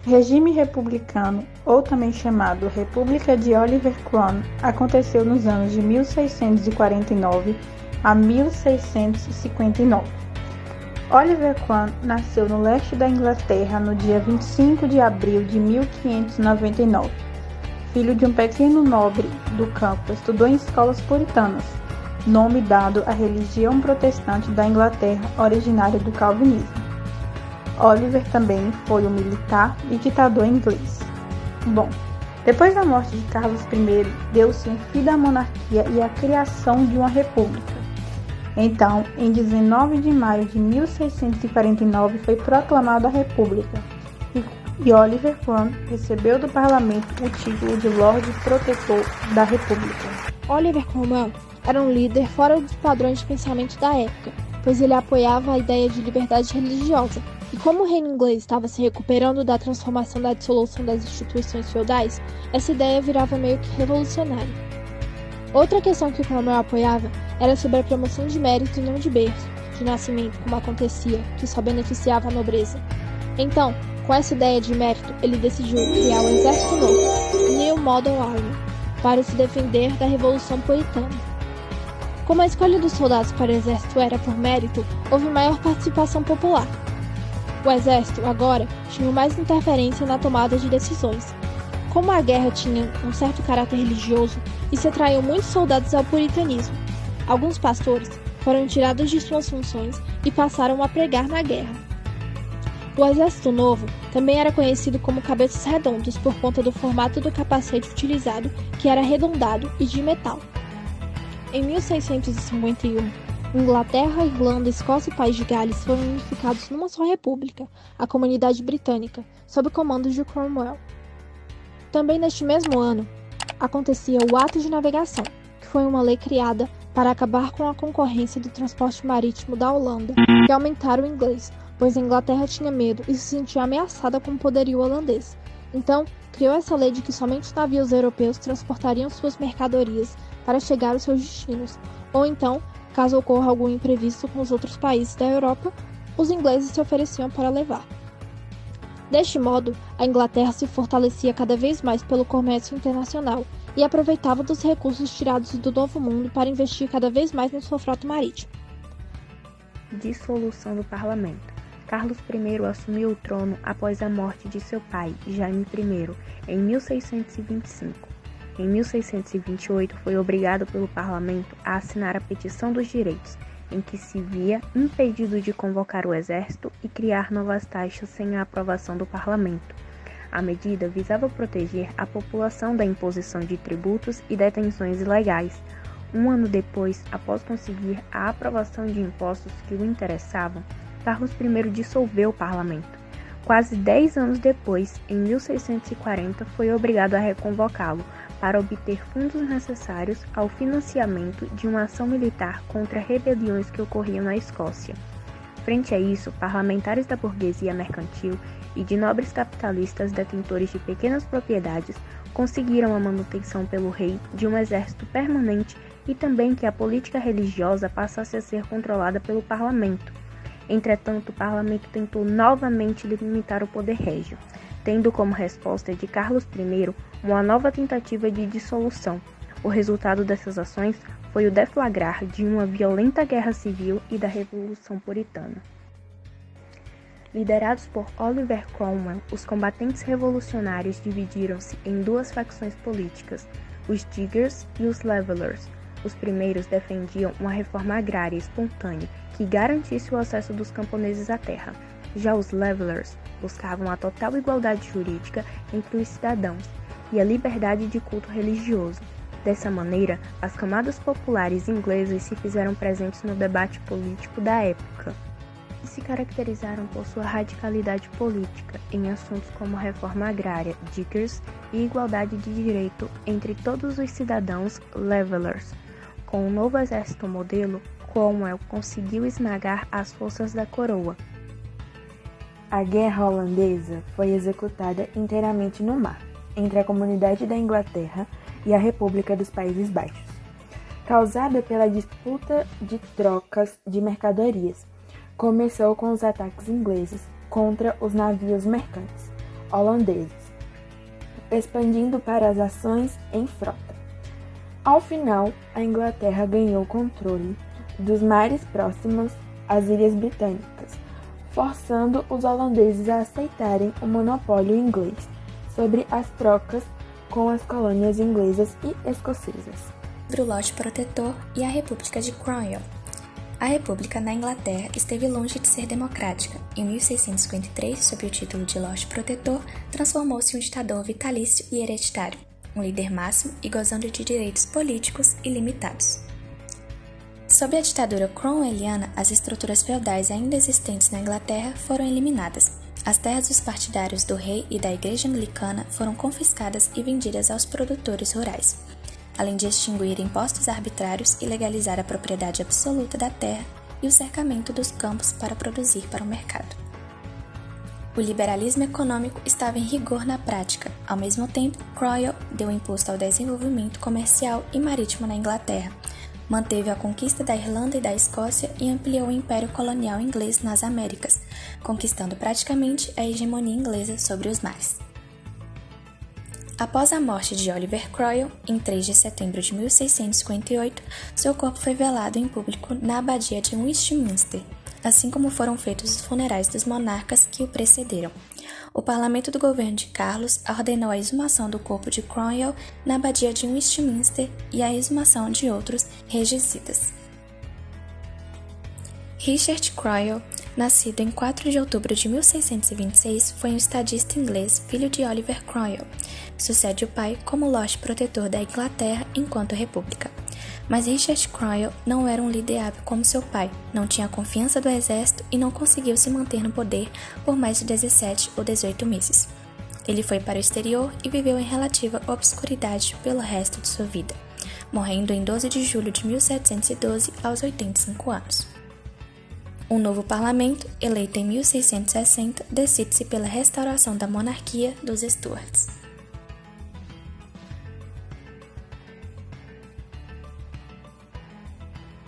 Regime republicano, ou também chamado República de Oliver Cromwell, aconteceu nos anos de 1649 a 1659. Oliver Cromwell nasceu no leste da Inglaterra no dia 25 de abril de 1599. Filho de um pequeno nobre do campo, estudou em escolas puritanas, nome dado à religião protestante da Inglaterra originária do calvinismo. Oliver também foi um militar e ditador inglês. Bom, depois da morte de Carlos I, deu-se um fim da monarquia e a criação de uma república. Então, em 19 de maio de 1649 foi proclamada a república e Oliver Cromwell recebeu do parlamento o título de Lorde Protetor da República. Oliver Cromwell era um líder fora dos padrões de pensamento da época, pois ele apoiava a ideia de liberdade religiosa. E como o reino inglês estava se recuperando da transformação da dissolução das instituições feudais, essa ideia virava meio que revolucionária. Outra questão que Cromwell apoiava era sobre a promoção de mérito e não de berço, de nascimento, como acontecia, que só beneficiava a nobreza. Então, com essa ideia de mérito, ele decidiu criar um exército novo, New Model Army, para se defender da Revolução Puritana. Como a escolha dos soldados para o exército era por mérito, houve maior participação popular. O exército, agora, tinha mais interferência na tomada de decisões. Como a guerra tinha um certo caráter religioso, isso atraiu muitos soldados ao puritanismo. Alguns pastores foram tirados de suas funções e passaram a pregar na guerra. O exército novo também era conhecido como cabeças redondas por conta do formato do capacete utilizado, que era arredondado e de metal. Em 1651, Inglaterra, Irlanda, Escócia e País de Gales foram unificados numa só república, a Comunidade Britânica, sob o comando de Cromwell. Também neste mesmo ano, acontecia o Ato de Navegação, que foi uma lei criada para acabar com a concorrência do transporte marítimo da Holanda e aumentar o inglês, pois a Inglaterra tinha medo e se sentia ameaçada com o poderio holandês. Então, criou essa lei de que somente os navios europeus transportariam suas mercadorias para chegar aos seus destinos, ou então, caso ocorra algum imprevisto com os outros países da Europa, os ingleses se ofereciam para levar. Deste modo, a Inglaterra se fortalecia cada vez mais pelo comércio internacional e aproveitava dos recursos tirados do Novo Mundo para investir cada vez mais em sua frota marítima. Dissolução do parlamento. Carlos I assumiu o trono após a morte de seu pai, Jaime I, em 1625. Em 1628, foi obrigado pelo parlamento a assinar a Petição dos Direitos, em que se via impedido de convocar o exército e criar novas taxas sem a aprovação do parlamento. A medida visava proteger a população da imposição de tributos e detenções ilegais. Um ano depois, após conseguir a aprovação de impostos que o interessavam, Carlos I dissolveu o parlamento. Quase 10 anos depois, em 1640, foi obrigado a reconvocá-lo para obter fundos necessários ao financiamento de uma ação militar contra rebeliões que ocorriam na Escócia. Frente a isso, parlamentares da burguesia mercantil e de nobres capitalistas detentores de pequenas propriedades conseguiram a manutenção pelo rei de um exército permanente e também que a política religiosa passasse a ser controlada pelo parlamento. Entretanto, o parlamento tentou novamente limitar o poder régio, tendo como resposta de Carlos I uma nova tentativa de dissolução. O resultado dessas ações foi o deflagrar de uma violenta guerra civil e da Revolução Puritana. Liderados por Oliver Cromwell, os combatentes revolucionários dividiram-se em duas facções políticas, os Diggers e os Levellers. Os primeiros defendiam uma reforma agrária espontânea que garantisse o acesso dos camponeses à terra. Já os Levellers buscavam a total igualdade jurídica entre os cidadãos e a liberdade de culto religioso. Dessa maneira, as camadas populares inglesas se fizeram presentes no debate político da época e se caracterizaram por sua radicalidade política em assuntos como reforma agrária, Diggers, e igualdade de direito entre todos os cidadãos, Levellers. Com o novo exército modelo, Cromwell conseguiu esmagar as forças da coroa. A Guerra Holandesa foi executada inteiramente no mar, entre a Comunidade da Inglaterra e a República dos Países Baixos, causada pela disputa de trocas de mercadorias. Começou com os ataques ingleses contra os navios mercantes. holandeses, expandindo para as ações em frota. Ao final, a Inglaterra ganhou controle dos mares próximos às Ilhas Britânicas, forçando os holandeses a aceitarem o monopólio inglês sobre as trocas com as colônias inglesas e escocesas. Sobre o lote protetor e a República de Cromwell. A República na Inglaterra esteve longe de ser democrática. Em 1653, sob o título de Lorde Protetor, transformou-se em um ditador vitalício e hereditário, um líder máximo e gozando de direitos políticos ilimitados. Sob a ditadura cromwelliana, as estruturas feudais ainda existentes na Inglaterra foram eliminadas. As terras dos partidários do rei e da Igreja Anglicana foram confiscadas e vendidas aos produtores rurais, além de extinguir impostos arbitrários e legalizar a propriedade absoluta da terra e o cercamento dos campos para produzir para o mercado. O liberalismo econômico estava em rigor na prática. Ao mesmo tempo, Cromwell deu impulso ao desenvolvimento comercial e marítimo na Inglaterra, manteve a conquista da Irlanda e da Escócia e ampliou o império colonial inglês nas Américas, conquistando praticamente a hegemonia inglesa sobre os mares. Após a morte de Oliver Cromwell, em 3 de setembro de 1658, seu corpo foi velado em público na abadia de Westminster, assim como foram feitos os funerais dos monarcas que o precederam. O parlamento do governo de Carlos ordenou a exumação do corpo de Cromwell na abadia de Westminster e a exumação de outros regicidas. Richard Cromwell, nascido em 4 de outubro de 1626, foi um estadista inglês, filho de Oliver Cromwell. Sucede o pai como Lorde Protetor da Inglaterra enquanto república. Mas Richard Cromwell não era um líder hábil como seu pai, não tinha a confiança do exército e não conseguiu se manter no poder por mais de 17 ou 18 meses. Ele foi para o exterior e viveu em relativa obscuridade pelo resto de sua vida, morrendo em 12 de julho de 1712 aos 85 anos. Um novo parlamento, eleito em 1660, decide-se pela restauração da monarquia dos Stuarts.